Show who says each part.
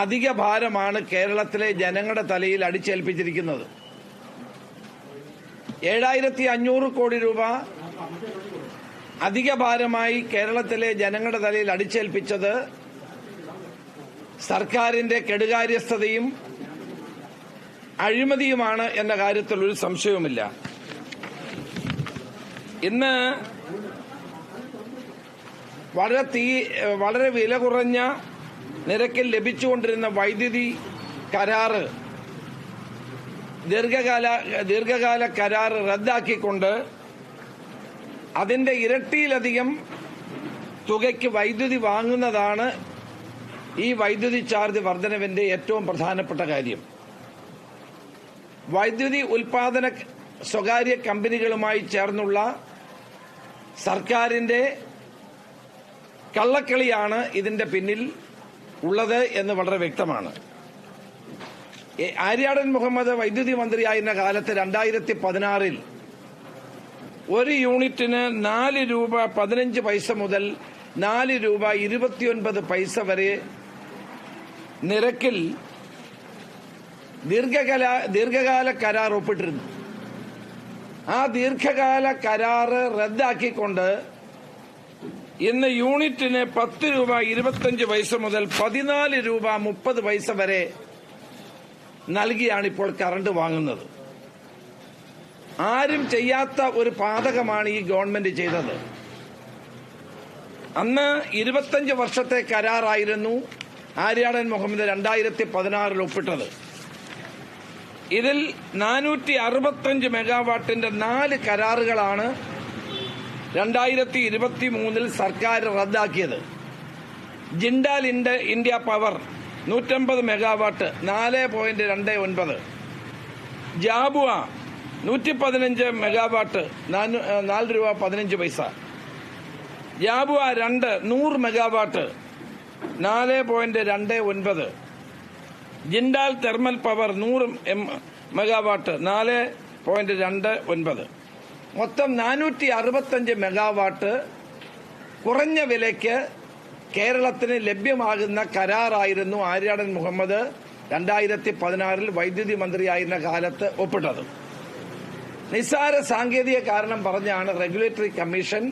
Speaker 1: അധിക ഭാരമാണ് കേരളത്തിലെ ജനങ്ങളുടെ തലയിൽ അടിച്ചേൽപ്പിച്ചിരിക്കുന്നത്. 7500 കോടി രൂപ അധിക ഭാരമായി കേരളത്തിലെ ജനങ്ങളുടെ തലയിൽ അടിച്ചേൽപ്പിച്ചത് സർക്കാരിന്റെ കെടുകാര്യസ്ഥതയും അഴിമതിയുമാണ് എന്ന കാര്യത്തിൽ ഒരു സംശയവുമില്ല. ഇന്ന് വളരെ വില കുറഞ്ഞ നിരക്കിൽ ലഭിച്ചുകൊണ്ടിരുന്ന വൈദ്യുതി കരാറ് ദീർഘകാല കരാറ് റദ്ദാക്കിക്കൊണ്ട് അതിന്റെ ഇരട്ടിയിലധികം തുകയ്ക്ക് വൈദ്യുതി വാങ്ങുന്നതാണ് ഈ വൈദ്യുതി ചാർജ് വർധനവിന്റെ ഏറ്റവും പ്രധാനപ്പെട്ട കാര്യം. വൈദ്യുതി ഉൽപാദന സ്വകാര്യ കമ്പനികളുമായി ചേർന്നുള്ള സർക്കാരിന്റെ കള്ളക്കളിയാണ് ഇതിന്റെ പിന്നിൽ ഉള്ളത് എന്ന് വളരെ വ്യക്തമാണ്. ആര്യാടൻ മുഹമ്മദ് വൈദ്യുതി മന്ത്രിയായിരുന്ന കാലത്ത് 2016 ഒരു യൂണിറ്റിന് 4 രൂപ 15 പൈസ മുതൽ 4 രൂപ 29 പൈസ വരെ നിരക്കിൽ ദീർഘകാല കരാർ ഒപ്പിട്ടിരുന്നു. ആ ദീർഘകാല കരാറ് റദ്ദാക്കിക്കൊണ്ട് ഇന്ന് യൂണിറ്റിന് 10 രൂപ 25 പൈസ മുതൽ 14 രൂപ 30 പൈസ വരെ നൽകിയാണ് ഇപ്പോൾ കറണ്ട് വാങ്ങുന്നത്. ആരും ചെയ്യാത്ത ഒരു പാതകമാണ് ഈ ഗവൺമെന്റ് ചെയ്തത്. അന്ന് 25 വർഷത്തെ കരാറായിരുന്നു ആര്യാടൻ മുഹമ്മദ് 2016 ഒപ്പിട്ടത്. ഇതിൽ 465 മെഗാവാട്ടിന്റെ 4 കരാറുകളാണ് 2023 സർക്കാർ റദ്ദാക്കിയത്. Jindal India power 150 megawatt 4.29, Jhabua 115 megawatt 4 രൂപ 15 പൈസ, Jhabua 2 100 megawatt 4.29, Jindal thermal power 100 megawatt 4.29, മൊത്തം 465 മെഗാവാട്ട് കുറഞ്ഞ വിലയ്ക്ക് കേരളത്തിന് ലഭ്യമാകുന്ന കരാറായിരുന്നു ആര്യാടൻ മുഹമ്മദ് 2016 വൈദ്യുതി മന്ത്രിയായിരുന്ന കാലത്ത് ഒപ്പിട്ടത്. നിസ്സാര സാങ്കേതിക കാരണം പറഞ്ഞാണ് റെഗുലേറ്ററി കമ്മീഷൻ